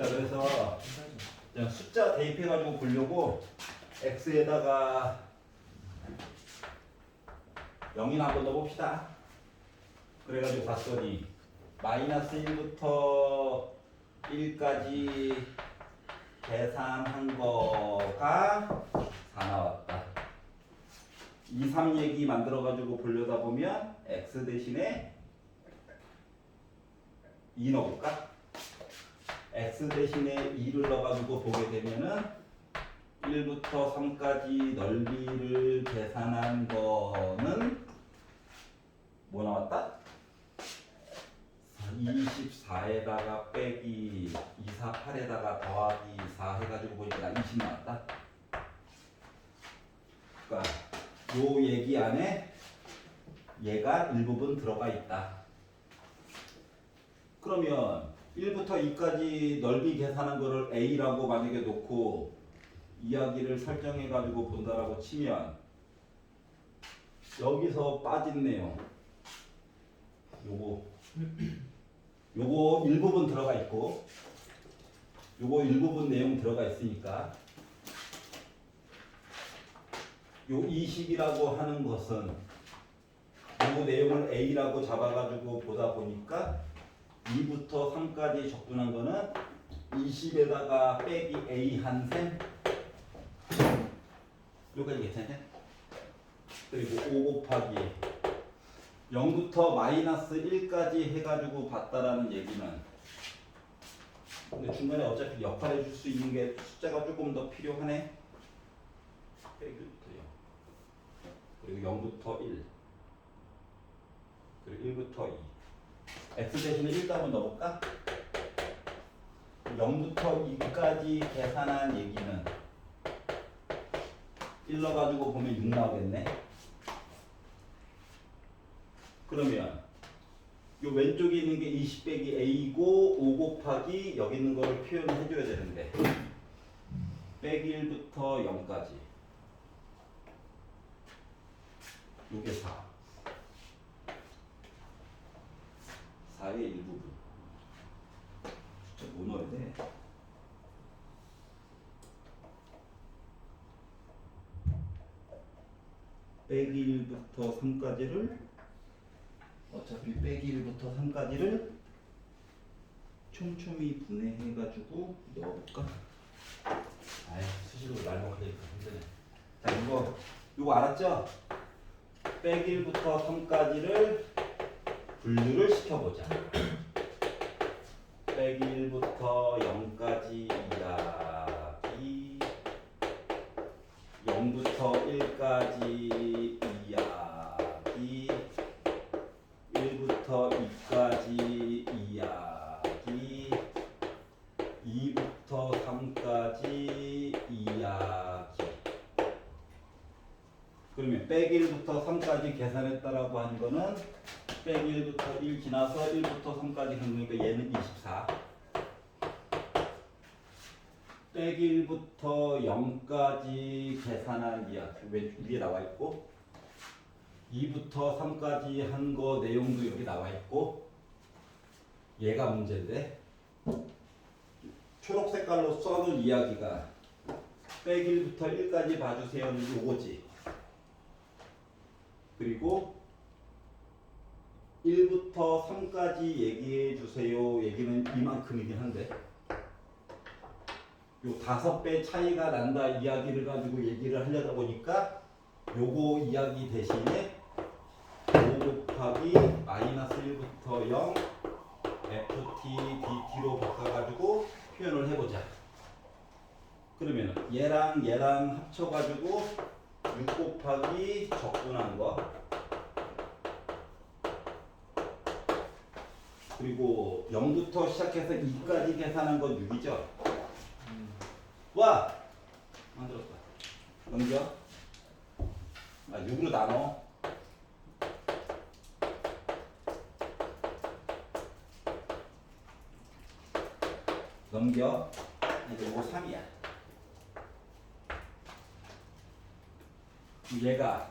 자, 그래서 숫자 대입해가지고 보려고 x에다가 0이나 한번 넣어봅시다. 그래가지고 봤더니 마이너스 1부터 1까지 계산한 거가 4 나왔다. 2, 3 얘기 만들어가지고 보려다 보면 x 대신에 2 넣어볼까? x 대신에 2를 넣어가지고 보게 되면은 1부터 3까지 넓이를 계산한 거는 뭐 나왔다? 24에다가 빼기 248에다가 더하기 4 해가지고 보니까 20 나왔다. 그러니까 요 얘기 안에 얘가 일부분 들어가 있다. 그러면 1부터 2까지 넓이 계산한 거를 A라고 만약에 놓고 이야기를 설정해 가지고 본다라고 치면 여기서 빠진 내용 요거 일부분 들어가 있고 요거 일부분 내용 들어가 있으니까 요 20이라고 하는 것은 요 내용을 A라고 잡아가지고 보다 보니까 2부터 3까지 적분한 거는 20에다가 빼기 A 한 셈 여기까지 괜찮냐? 그리고 5 곱하기 0부터 마이너스 1까지 해가지고 봤다라는 얘기는 근데 중간에 어차피 역할해 줄 수 있는 게 숫자가 조금 더 필요하네. 빼기 1부터 0 그리고 0부터 1 그리고 1부터 2 x 대신에 1도 한번 넣어볼까? 0부터 2까지 계산한 얘기는 1 넣어가지고 보면 6 나오겠네. 그러면 요 왼쪽에 있는 게 20 빼기 a고 5 곱하기 여기 있는 거를 표현을 해줘야 되는데 빼기 1부터 0까지 요게 4의 일부분 숫자 뭐 넣어야 돼? 빼기 1부터 3까지를 어차피 빼기 1부터 3까지를 촘촘히 분해해가지고 넣어볼까? 아이 수식으로 날먹으니까 힘드네. 자 이거 알았죠? 빼기 1부터 3까지를 분류를 시켜보자. 빼기 1부터 0까지 이야기 0부터 1까지 이야기 1부터 2까지 이야기 2부터 3까지 이야기 그러면 빼기 1부터 3까지 계산했다라고 한 거는 빼기 1부터 1 지나서 1부터 3까지 한 거니까 얘는 24 빼기 1부터 0까지 계산한 이야기 위에 나와 있고 2부터 3까지 한 거 내용도 여기 나와 있고 얘가 문제인데 초록 색깔로 써놓은 이야기가 빼기 1부터 1까지 봐주세요는 요거지. 그리고 1부터 3까지 얘기해 주세요 얘기는 이만큼이긴 한데 요 5배 차이가 난다 이야기를 가지고 얘기를 하려다 보니까 요거 이야기 대신에 5 곱하기 마이너스 1부터 0 ft dt로 바꿔가지고 표현을 해보자. 그러면 얘랑 합쳐가지고 6 곱하기 적분한 거 그리고 0부터 시작해서 2까지 계산한 건 6이죠. 와! 만들었다. 넘겨. 6으로 나눠. 넘겨. 이제 이거 3이야. 얘가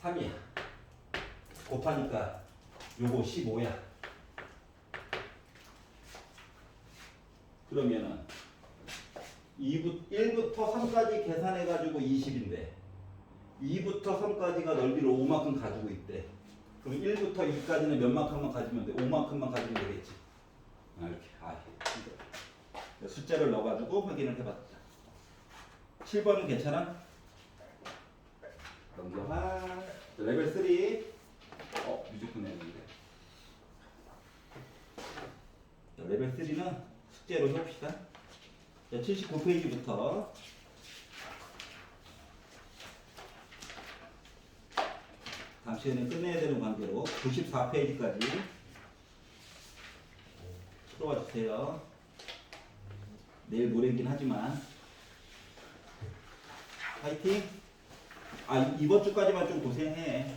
3이야. 곱하니까 요거 15야. 그러면은 1부터 3까지 계산해가지고 20인데 2부터 3까지가 넓이를 5만큼 가지고 있대. 그럼 1부터 2까지는 몇만큼만 가지면 돼? 5만큼만 가지면 되겠지. 이렇게. 숫자를 넣어가지고 확인을 해봤다. 7번은 괜찮아? 넘겨봐. 레벨 3. 무조건 내는데. 레벨 3는 숙제로 해봅시다. 79페이지부터 다음 시간에 끝내야 되는 관계로 94페이지까지 풀어와 주세요. 내일 모레긴 하지만 파이팅! 이번 주까지만 좀 고생해.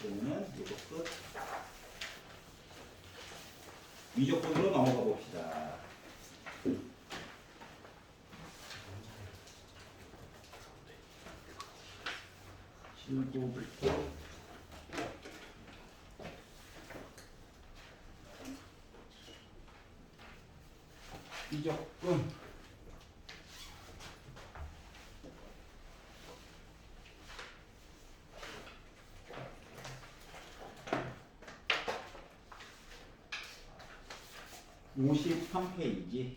그러면은 이거 끝. 미적분으로 넘어가 봅시다. 실고부터 미적분 53페이지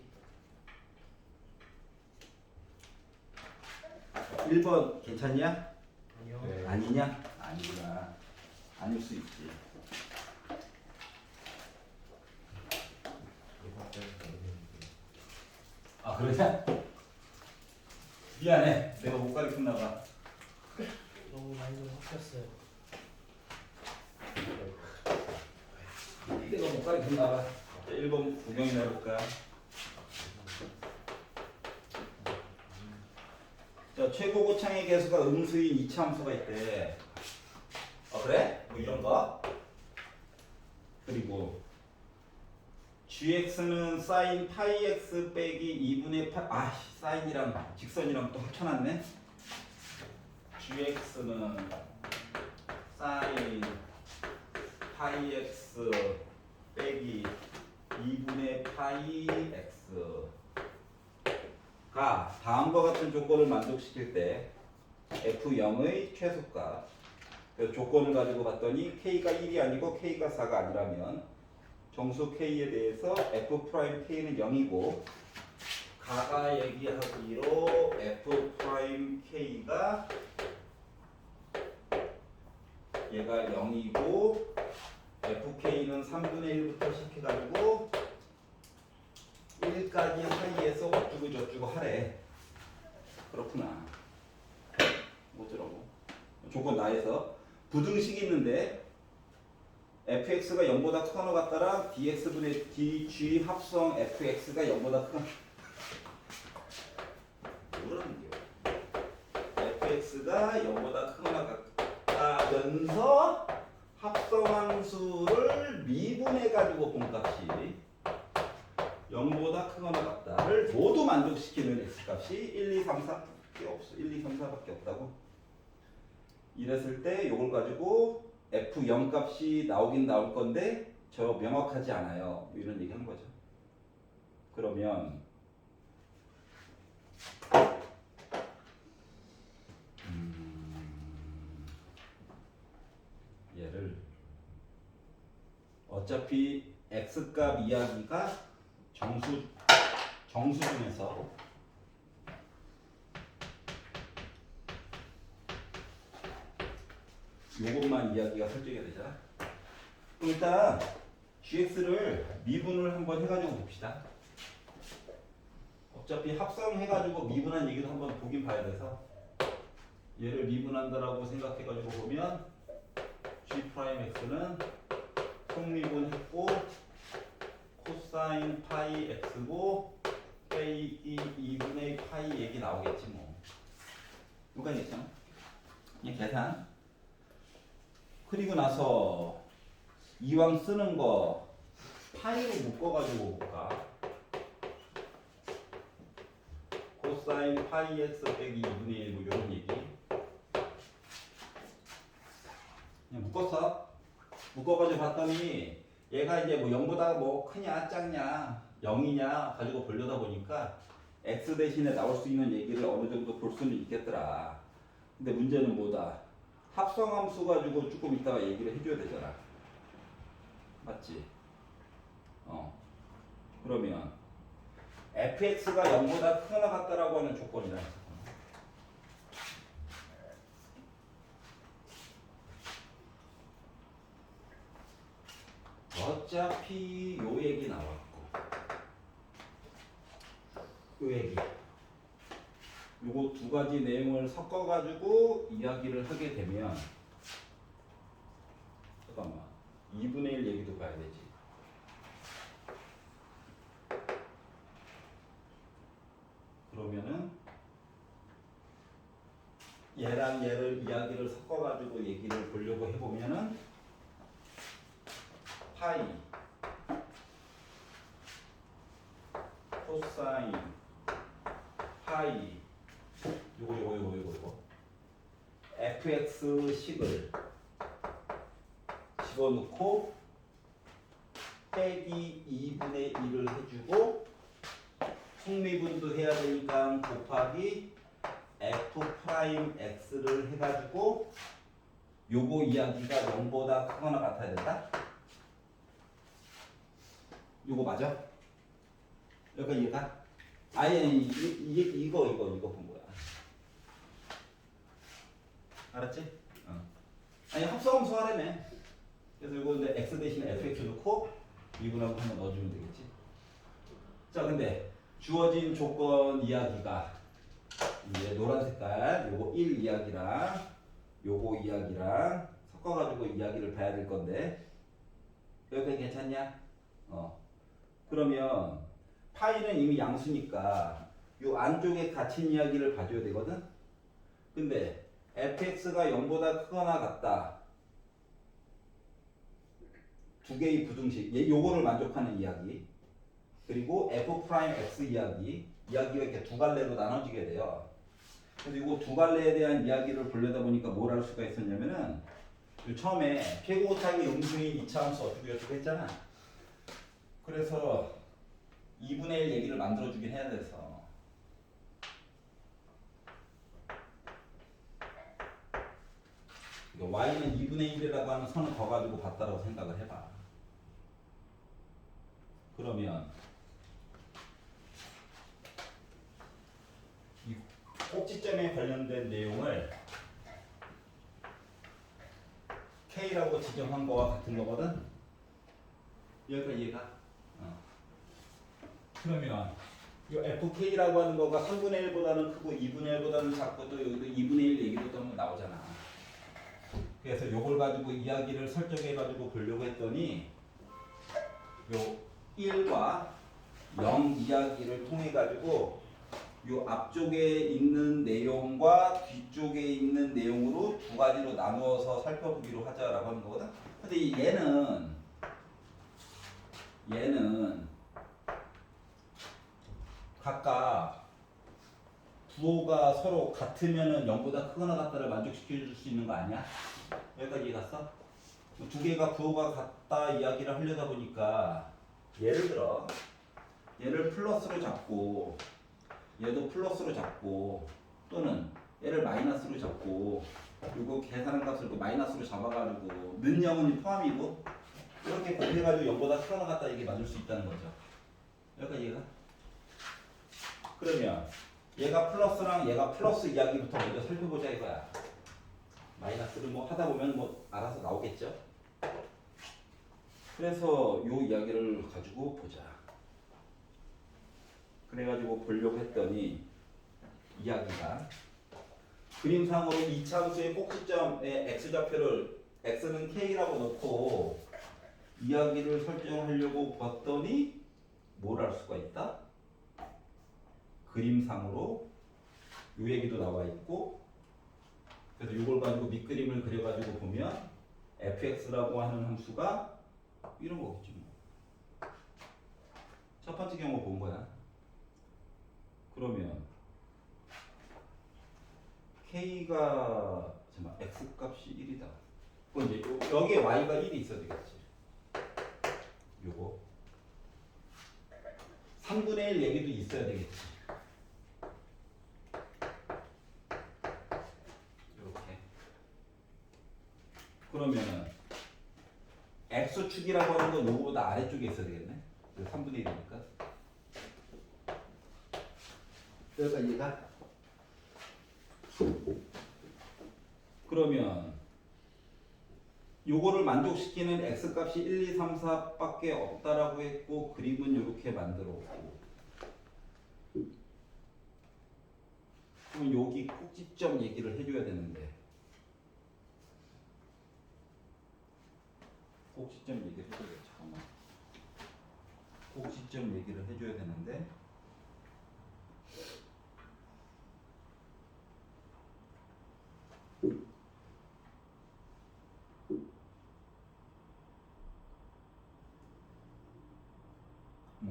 1번 괜찮냐? 아니요. 네. 아니냐? 아니구나. 아닐 수 있지. 그러냐? 미안해. 내가 못 가르쳤나 봐. 너무 많이 좀 섞였어요. 내가 못 가르쳤나 봐. 1번 구경이나 해볼까? 자, 최고 고창의 개수가 음수인 이차함수가 있대. 그래? 뭐 이런 거? 그리고 gx는 sin 파이 x 빼기 2분의 파 사인이랑 직선이랑 또 합쳐놨네. gx는 sin 파이 x 빼기 2분의 파이 x가 다음과 같은 조건을 만족시킬 때 f0의 최소값. 그 조건을 가지고 봤더니 k가 1이 아니고 k가 4가 아니라면 정수 k에 대해서 f'k는 0이고 가가 얘기하기로 f'k가 얘가 0이고 fk는 3분의 1부터 시작해가지고 1까지 사이에서 어쩌고 저쩌고 하래. 그렇구나. 뭐더라고. 조건 나에서 부등식이 있는데 fx가 0보다 크거나 같다랑 dx분의 dg 합성 fx가 0보다 크거나 뭐라는 거야? fx가 0보다 크거나 같다면서 합성함수를 미분해가지고 본 값이 0보다 크거나 같다를 모두 만족시키는 x값이 1, 2, 3, 4밖에 없어. 1, 2, 3, 4밖에 없다고. 이랬을 때 이걸 가지고 f0 값이 나오긴 나올 건데 저 명확하지 않아요. 이런 얘기 하는 거죠. 그러면 얘를 어차피 x값 이야기가 정수 중에서 요것만 이야기가 설정이 되잖아. 그럼 일단 gx를 미분을 한번 해가지고 봅시다. 어차피 합성해가지고 미분한 얘기도 한번 보긴 봐야 돼서 얘를 미분한다라고 생각해가지고 보면 g'x는 속미분했고 코사인 파이 x고 빼기 2분의 파이 얘기 나오겠지 뭐. 누가 괜찮아? 그냥 계산. 그리고 나서 이왕 쓰는 거 파이로 묶어가지고 볼까? 코사인 파이 x 빼기 2분의 1 뭐 이런 얘기. 그냥 묶었어. 묶어가지고 봤더니 얘가 이제 뭐 0보다 뭐 크냐 작냐 0이냐 가지고 보려다 보니까 x 대신에 나올 수 있는 얘기를 어느 정도 볼 수는 있겠더라. 근데 문제는 뭐다? 합성함수 가지고 조금 이따가 얘기를 해줘야 되잖아. 맞지? 그러면 fx가 0보다 크거나 같다라고 하는 조건이라. 어차피 요 얘기 나왔고 요 얘기 요거 두 가지 내용을 섞어 가지고 이야기를 하게 되면 잠깐만 2분의 1 얘기도 봐야 되지. 그러면은 얘랑 얘를 이야기를 섞어 가지고 얘기를 보려고 해보면은 파이 코사인 파이 요거 fx식을 집어넣고 빼기 2분의 1을 해주고 속미분도 해야 되니까 곱하기 f 프라임 x를 해가지고 요거 이야기가 0보다 크거나 같아야 된다? 요거 맞아? 여기까지 이해가? 아예 이거 본 거야. 알았지? 아니 합성함수 하라며. 그래서 이거 근데 x 대신에 fx 넣고 2분하고 한번 넣어주면 되겠지. 자 근데 주어진 조건 이야기가 이제 노란 색깔 요거 1 이야기랑 요거 이야기랑 섞어가지고 이야기를 봐야 될 건데 여기까지 괜찮냐? 그러면 파이는 이미 양수니까 요 안쪽에 갇힌 이야기를 봐줘야 되거든. 근데 fx가 0보다 크거나 같다. 두 개의 부등식, 요거를 만족하는 이야기. 그리고 f 프라임 x 이야기가 이렇게 두 갈래로 나눠지게 돼요. 그래서 이거 두 갈래에 대한 이야기를 보려다 보니까 뭘 할 수가 있었냐면은 처음에 폐고 곱하기 음수인 2차 함수 어떻게 했잖아. 그래서 2분의 1 얘기를 만들어주긴 해야 돼서 y는 2분의 1이라고 하는 선을 그어가지고 봤다라고 생각을 해봐. 그러면 이 꼭지점에 관련된 내용을 K라고 지정한 거와 같은 거거든? 여기까지 이해가? 그러면 이 FK라고 하는 거가 3분의 1보다는 크고 2분의 1보다는 작고 또 여기도 2분의 1 얘기도 또 나오잖아. 그래서 요걸 가지고 이야기를 설정해 가지고 보려고 했더니 요 1과 0 이야기를 통해 가지고 요 앞쪽에 있는 내용과 뒤쪽에 있는 내용으로 두 가지로 나누어서 살펴보기로 하자라고 하는 거거든. 근데 얘는 각각 부호가 서로 같으면은 0보다 크거나 같다를 만족시켜 줄 수 있는 거 아니야? 여기까지 이해 갔어? 두 개가 부호가 같다 이야기를 하려다 보니까 예를 들어 얘를 플러스로 잡고 얘도 플러스로 잡고 또는 얘를 마이너스로 잡고 그리고 계산한 값을 또 마이너스로 잡아가지고 는 0은 포함이고 이렇게 곱해가지고 0보다 크거나 같다 이게 맞을 수 있다는 거죠. 여기까지 이해가? 그러면 얘가 플러스랑 얘가 플러스 이야기부터 먼저 살펴보자 이거야. 마이너스를 뭐 하다 보면 뭐 알아서 나오겠죠. 그래서 요 이야기를 가지고 보자. 그래가지고 보려고 했더니 이야기가 그림상으로 2차 함수의 꼭지점에 x좌표를 x는 k라고 놓고 이야기를 설정하려고 봤더니 뭘 할 수가 있다? 그림상으로 요 얘기도 나와 있고 그래서 이걸 가지고 밑그림을 그려가지고 보면 fx라고 하는 함수가 이런 거겠지 뭐. 첫 번째 경우 본 거야. 그러면 k가 잠깐 x 값이 1이다. 그럼 이제 여기에 y가 1이 있어야 되겠지. 요거 3분의 1 얘기도 있어야 되겠지. 이렇게. 그러면은 x축이라고 하는 건 요거보다 아래쪽에 있어야 되겠네. 3분의 1이니까. 여기가 얘가. 그러면 요거를 만족시키는 x값이 1, 2, 3, 4밖에 없다라고 했고 그림은 이렇게 만들었고 그럼 여기 꼭지점 얘기를 해줘야 되는데 꼭지점 얘기를 해줘야 돼. 잠깐만. 꼭지점 얘기를 해줘야 되는데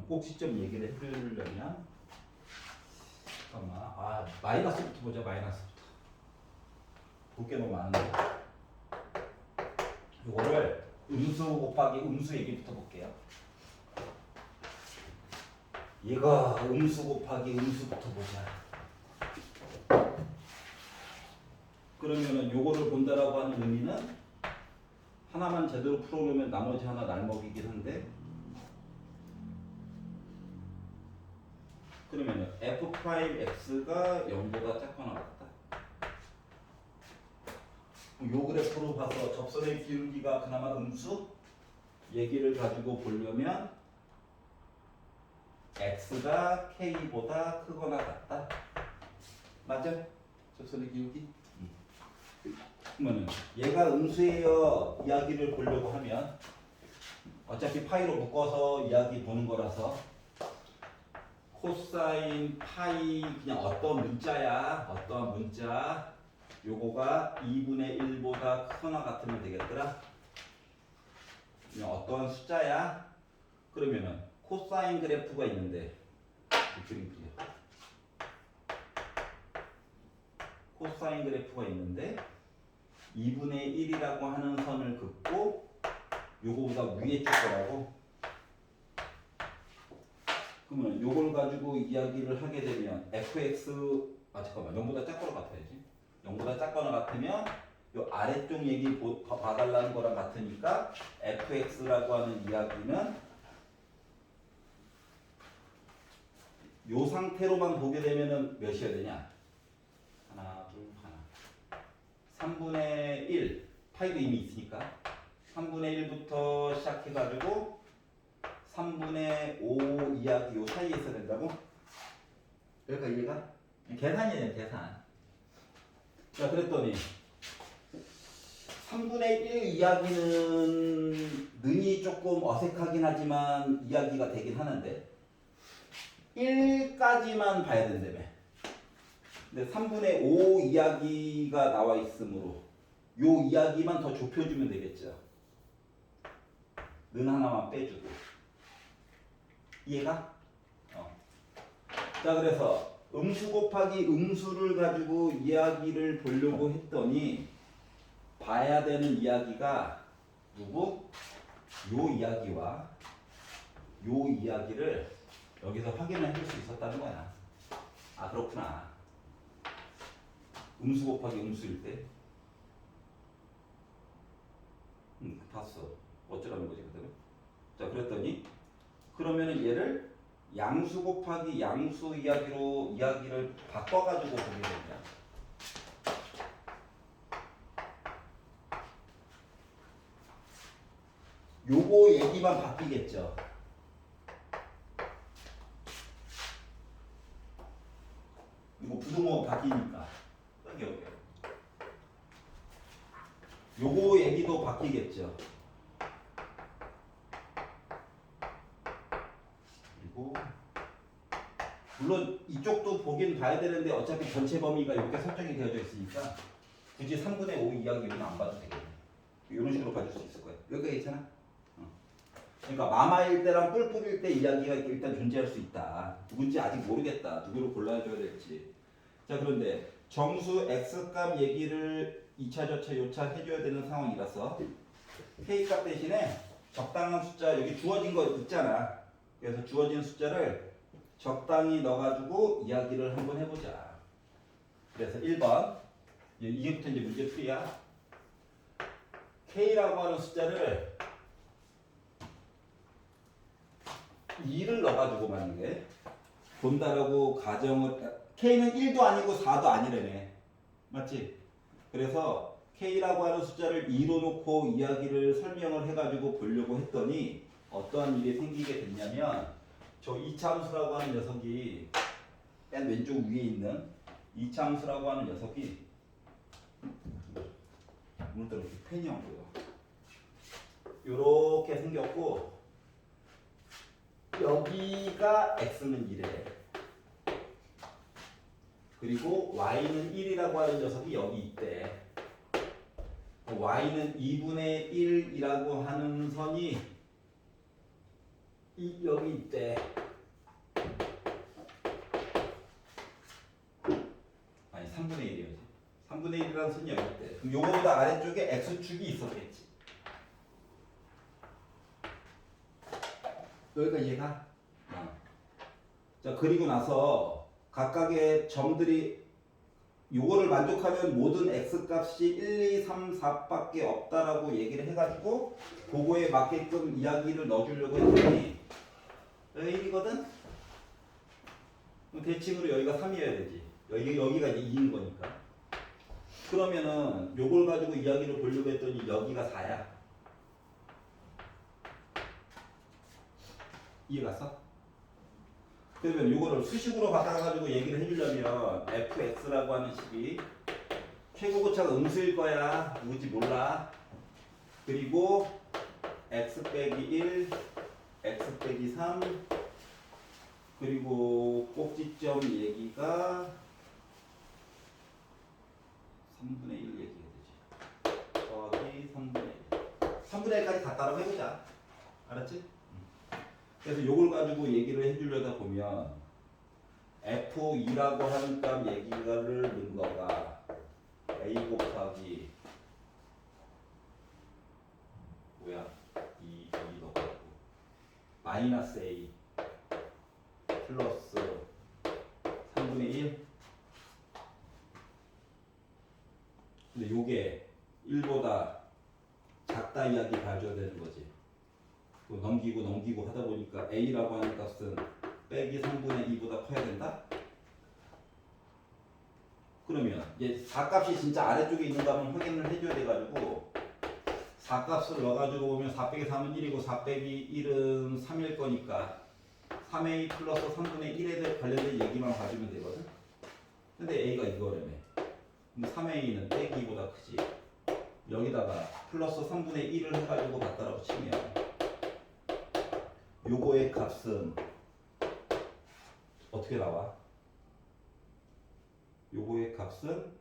꼭지점 얘기를 해주려면 잠깐만 마이너스부터 보자. 마이너스부터 볼 게 너무 많은데 이거를 음수 곱하기 음수 얘기부터 볼게요. 얘가 음수 곱하기 음수부터 보자. 그러면은 요거를 본다라고 하는 의미는 하나만 제대로 풀어놓으면 나머지 하나 날먹이긴 한데 그러면은 f'x가 0보다 작거나 같다. 요 그래프로 봐서 접선의 기울기가 그나마 음수 얘기를 가지고 보려면 x가 k보다 크거나 같다. 맞아? 접선의 기울기? 그러면은 얘가 음수예요 이야기를 보려고 하면 어차피 파이로 묶어서 이야기 보는 거라서 코사인 파이 그냥 어떤 문자야 어떠한 문자 요거가 2분의 1보다 크거나 같으면 되겠더라. 그냥 어떠한 숫자야. 그러면은 코사인 그래프가 있는데 이 그림 그려. 코사인 그래프가 있는데 2분의 1이라고 하는 선을 긋고 요거보다 위에 쪽 거라고. 그러면 요걸 가지고 이야기를 하게 되면 fx 잠깐만 0보다 작거나 같아야지. 0보다 작거나 같으면 요 아래쪽 얘기 봐달라는 거랑 같으니까 fx라고 하는 이야기는 요 상태로만 보게 되면은 몇이어야 되냐? 하나, 둘, 하나. 3분의 1 파이도 이미 있으니까 3분의 1부터 시작해가지고 3분의 5 이야기 요 사이에 있어야 된다고? 그러니까 이해가? 계산이에요 계산. 자 그랬더니 3분의 1 이야기는 능이 조금 어색하긴 하지만 이야기가 되긴 하는데 1까지만 봐야 된다며. 근데 3분의 5 이야기가 나와 있으므로 요 이야기만 더 좁혀주면 되겠죠. 는 하나만 빼주고. 이해가? 자 그래서 음수 곱하기 음수를 가지고 이야기를 보려고 했더니 봐야 되는 이야기가 누구? 요 이야기와 요 이야기를 여기서 확인을 해줄 수 있었다는 거야. 아 그렇구나. 음수 곱하기 음수일 때 봤어. 어쩌라는 거지 그대로. 자 그랬더니 그러면은 얘를 양수 곱하기 양수 이야기로 이야기를 바꿔가지고 보게 됩니다. 요거 얘기만 바뀌겠죠. 이거 부동어가 바뀌니까 여기 요거 얘기도 바뀌겠죠. 그리고 물론 이쪽도 보긴 봐야 되는데 어차피 전체 범위가 이렇게 설정이 되어져 있으니까 굳이 3분의 5 이야기는 안 봐도 되겠네. 이런 식으로 봐줄 수 있을 거야. 여기가 있잖아. 그러니까 마마일 때랑 뿔뿔일 때 이야기가 일단 존재할 수 있다. 누군지 아직 모르겠다. 누구를 골라줘야 될지. 자 그런데 정수 x값 얘기를 2차 저차 요차 해줘야 되는 상황이라서 k값 대신에 적당한 숫자 여기 주어진 거 있잖아. 그래서 주어진 숫자를 적당히 넣어가지고 이야기를 한번 해보자. 그래서 1번 이게부터 이제 문제 풀이야. K라고 하는 숫자를 2를 넣어가지고 만약에 본다라고 가정을 K는 1도 아니고 4도 아니라네. 맞지? 그래서 K라고 하는 숫자를 2로 놓고 이야기를 설명을 해가지고 보려고 했더니 어떠한 일이 생기게 됐냐면 저 이차함수라고 하는 녀석이 맨 왼쪽 위에 있는 이차함수라고 하는 녀석이 오늘따라 이렇게 펜이 안 보여. 요렇게 생겼고 여기가 x는 1에 그리고 y는 1이라고 하는 녀석이 여기 있대. y는 2분의 1이라고 하는 선이 여기 있대. 아니 3분의 1이었지. 3분의 1이라는 선이 여기 있대. 그럼 요거보다 아래쪽에 x축이 있었겠지. 여기가 이해가? 자, 그리고 나서 각각의 점들이 요거를 만족하면 모든 x 값이 1, 2, 3, 4밖에 없다라고 얘기를 해가지고 그거에 맞게끔 이야기를 넣어주려고 했더니 여기가 1이거든? 대칭으로 여기가 3이어야 되지. 여기가 이제 2인 거니까. 그러면은 요걸 가지고 이야기를 보려고 했더니 여기가 4야. 이해 갔어? 그러면 이거를 수식으로 바꿔가지고 얘기를 해주려면 fx라고 하는 식이 최고고차가 음수일 거야. 누구지 몰라. 그리고 x 빼기 1, x 빼기 3 그리고 꼭지점 얘기가 3분의 1 얘기가 되지. 더하기 3분의 1. 3분의 1까지 다 따라고 해보자. 알았지? 그래서 요걸 가지고 얘기를 해주려다 보면 F2라고 하는 값 얘기를 넣은 거가 A 곱하기 뭐야? 2 넣고 마이너스 A 플러스 3분의 1 근데 요게 1보다 작다 이야기 봐줘야 되는 거지. 넘기고 하다 보니까 A라고 하는 값은 빼기 3분의 2보다 커야 된다? 그러면 이제 4값이 진짜 아래쪽에 있는 거 한번 확인을 해줘야 돼가지고 4값을 넣어가지고 보면 4 빼기 3은 1이고 4 빼기 1은 3일 거니까 3A 플러스 3분의 1에 관련된 얘기만 봐주면 되거든? 근데 A가 이거라며. 근데 3A는 빼기 2보다 크지. 여기다가 플러스 3분의 1을 해가지고 갖다라고 치면 요거의 값은 어떻게 나와? 요거의 값은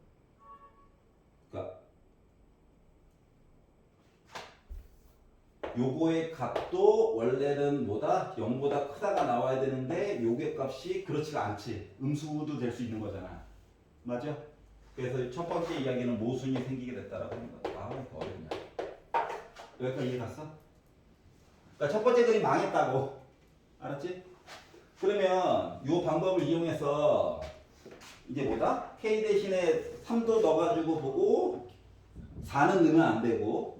그러니까 요거의 값도 원래는 뭐다? 0보다 크다가 나와야 되는데 요게 값이 그렇지가 않지. 음수도 될 수 있는 거잖아. 맞아? 그래서 첫 번째 이야기는 모순이 생기게 됐다라고 하는 거야. 아, 어렵냐. 여기까지 이해 갔어? 그러니까 첫 번째 그림 망했다고. 알았지? 그러면 이 방법을 이용해서 이제 뭐다? K 대신에 3도 넣어가지고 보고 4는 넣으면 안 되고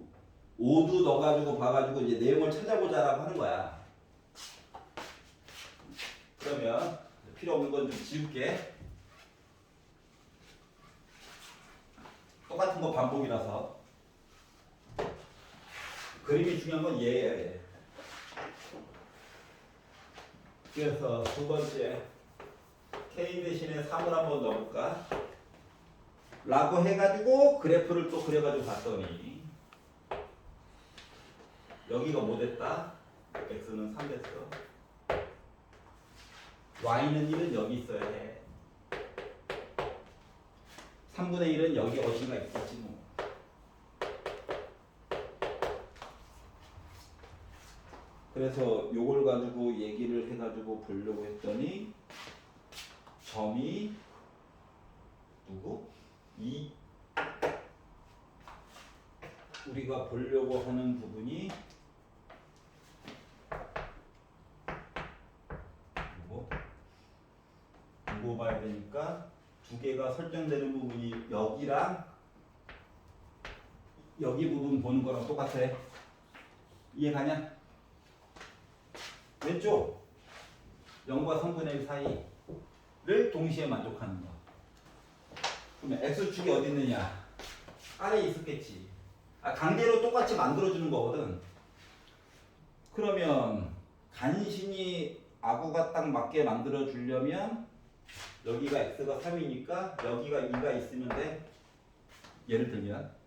5도 넣어가지고 봐가지고 이제 내용을 찾아보자라고 하는 거야. 그러면 필요 없는 건 좀 지울게. 똑같은 거 반복이라서. 그림이 중요한 건 얘예요, 얘. 그래서 두 번째 K 대신에 3을 한번 넣어볼까? 라고 해가지고 그래프를 또 그려가지고 봤더니 여기가 뭐 됐다? X는 3 됐어. Y는 1은 여기 있어야 해. 3분의 1은 여기 어딘가 있겠지 뭐. 그래서 요걸 가지고 얘기를 해가지고 보려고 했더니 점이 누구? 우리가 보려고 하는 부분이 두고 봐야 되니까 두 개가 설정되는 부분이 여기랑 여기 부분 보는 거랑 똑같아. 이해가냐? 왼쪽 0과 3분의 1 사이를 동시에 만족하는 거. 그러면 x축이 어디 있느냐? 아래에 있었겠지. 강제로 똑같이 만들어주는 거거든. 그러면 간신히 아구가 딱 맞게 만들어주려면 여기가 x가 3이니까 여기가 2가 있으면 돼. 예를 들면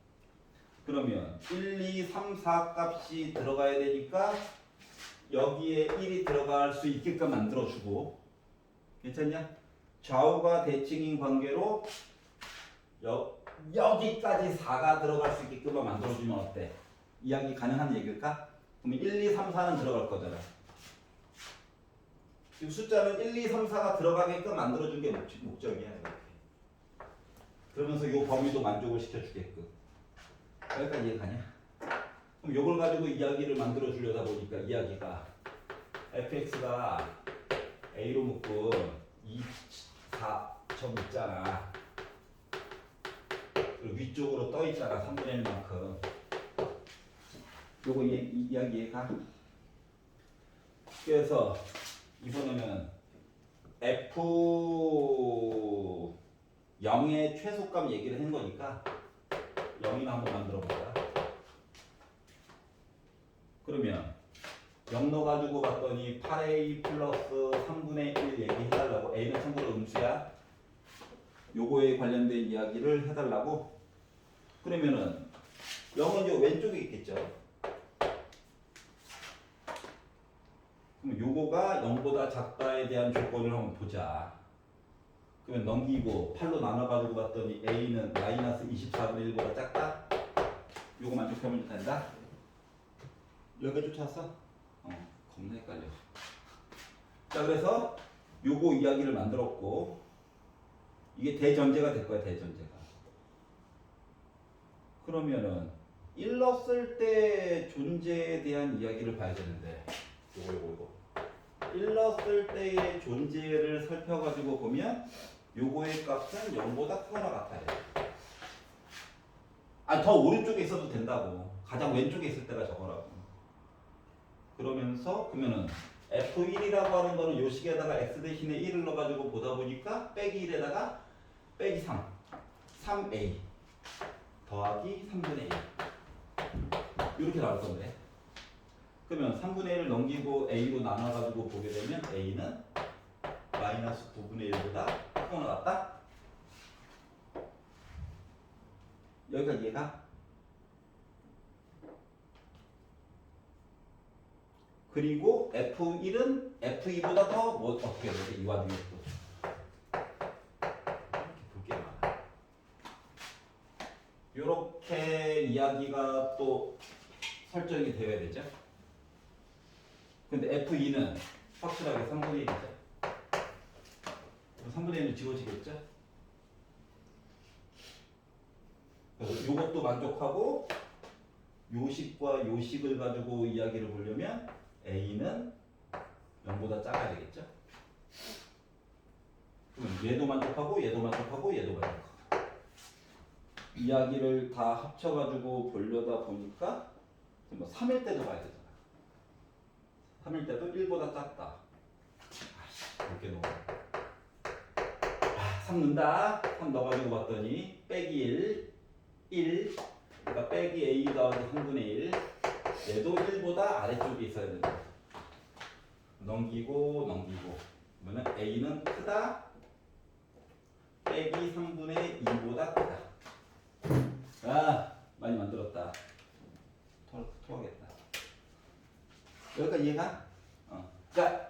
그러면 1, 2, 3, 4 값이 들어가야 되니까 여기에 1이 들어갈 수 있게끔 만들어주고 괜찮냐? 좌우가 대칭인 관계로 여기까지 4가 들어갈 수 있게끔 만들어주면 어때? 이야기 가능한 얘기일까? 그러면 1, 2, 3, 4는 들어갈 거잖아. 지금 숫자는 1, 2, 3, 4가 들어가게끔 만들어준 게 목적이야. 이렇게. 그러면서 이 범위도 만족을 시켜주게끔. 여기까지 이해가냐? 그럼 이걸 가지고 이야기를 만들어 주려다 보니까 이야기가 fx가 a로 묶은 24점 있잖아. 그리고 위쪽으로 떠 있잖아. 3분의 1만큼. 요거 이야기 이해가? 그래서 이번에는 f 0의 최소값 얘기를 한 거니까 0이나 한번 만들어 보자. 그러면 0 넣어가지고 봤더니 8a 플러스 3분의 1 얘기해달라고. a는 참고로 음수야. 요거에 관련된 이야기를 해달라고. 그러면은 0은 요 왼쪽에 있겠죠. 그럼 요거가 0보다 작다에 대한 조건을 한번 보자. 그러면 넘기고 8로 나눠가지고 봤더니 a는 마이너스 24분의 1보다 작다? 요거 만족하면 된다? 여기까지 쫓아왔어? 겁나 헷갈려. 자, 그래서 요거 이야기를 만들었고 이게 대전제가 될 거야, 대전제가. 그러면은 1 넣었을 때 존재에 대한 이야기를 봐야 되는데 요거 1 넣었을 때의 존재를 살펴가지고 보면 요거의 값은 0보다 크거나 같아야 돼. 더 오른쪽에 있어도 된다고. 가장 왼쪽에 있을 때가 저거라고. 그러면은 F1이라고 하는 거는 요 식에다가 x 대신에 1을 넣어가지고 보다 보니까 빼기 1에다가 빼기 3 3a 더하기 3분의 1 이렇게 나올 건데, 그러면 3분의 1을 넘기고 a로 나눠가지고 보게 되면 a는 마이너스 9분의 1보다 크거나 같다? 여기까지 이해가? 그리고 F1은 F2보다 더 뭐 어떻게 해야 돼? 이 와중에 또 이렇게 볼 게 많아. 요렇게 이야기가 또 설정이 되어야 되죠. 근데 F2는 확실하게 3분의 1이죠. 3분의 1은 지워지겠죠? 그래서 요것도 만족하고 요식과 요식을 가지고 이야기를 보려면 A는 0보다 작아야 되겠죠? 그럼 얘도 만족하고 얘도 만족하고 얘도 만족하고 이야기를 다 합쳐가지고 보려다 보니까 뭐 3일 때도 봐야 되잖아. 3일 때도 1보다 작다. 이렇게 넣어. 3 넣는다. 3 넣어가지고 봤더니 빼기 1 그러니까 빼기 A 더하기 3분의 1 얘도 1보다 아래쪽에 있어야 된다. 넘기고 그러면 A는 크다 빼기 3분의 2보다 크다. 많이 만들었다. 토하겠다. 여기까지 이해가? 그러니까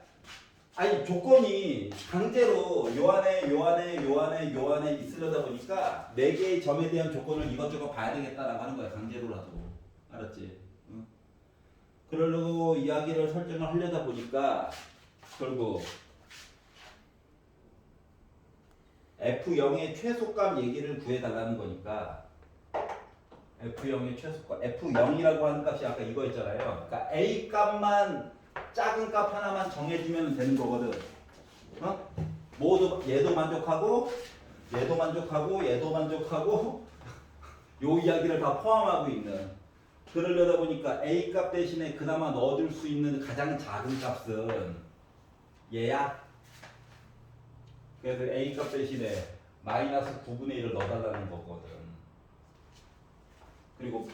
아니 조건이 강제로 요 안에 있으려다 보니까 4개의 점에 대한 조건을 이것저것 봐야 되겠다라고 하는 거야. 강제로라도. 알았지? 응? 그러려고 이야기를 설정을 하려다 보니까 결국 F0의 최소값 얘기를 구해달라는 거니까 F0의 최소값 F0이라고 하는 값이 아까 이거였잖아요. 그러니까 A 값만 작은 값 하나만 정해주면 되는 거거든. 뭐 얘도 만족하고 얘도 만족하고 얘도 만족하고 요 이야기를 다 포함하고 있는. 그러려다 보니까 A 값 대신에 그나마 넣어줄 수 있는 가장 작은 값은 얘야. 그래서 A 값 대신에 마이너스 9분의 1을 넣어달라는 거거든. 그리고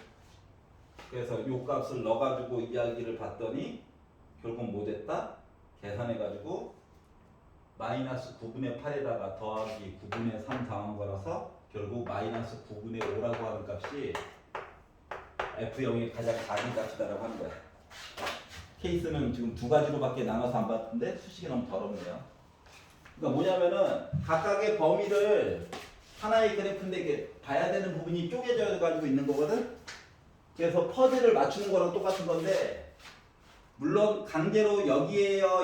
그래서 요 값을 넣어가지고 이야기를 봤더니 결국 뭐 됐다? 계산해가지고 마이너스 9분의 8에다가 더하기 9분의 3 당한 거라서 결국 마이너스 9분의 5라고 하는 값이 F0의 가장 작은 값이다라고 하는 거야. 케이스는 지금 두 가지로밖에 나눠서 안 봤는데 수식이 너무 더럽네요. 그러니까 뭐냐면은 각각의 범위를 하나의 그래프인데 이게 봐야 되는 부분이 쪼개져 가지고 있는 거거든. 그래서 퍼즐을 맞추는 거랑 똑같은 건데 물론 강제로 여기에요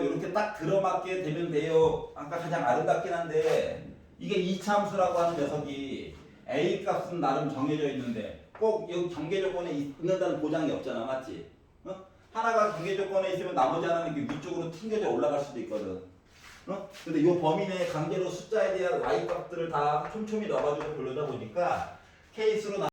이렇게 딱 들어맞게 되면 돼요. 아까 가장 아름답긴 한데 이게 이차함수라고 하는 녀석이 A 값은 나름 정해져 있는데 꼭 여기 경계 조건에 있는다는 보장이 없잖아, 맞지? 어? 하나가 경계 조건에 있으면 나머지 하나는 이렇게 위쪽으로 튕겨져 올라갈 수도 있거든. 어? 근데 이 범위 내에 강제로 숫자에 대한 y 값들을 다 촘촘히 넣어가지고 보려다 보니까 케이스로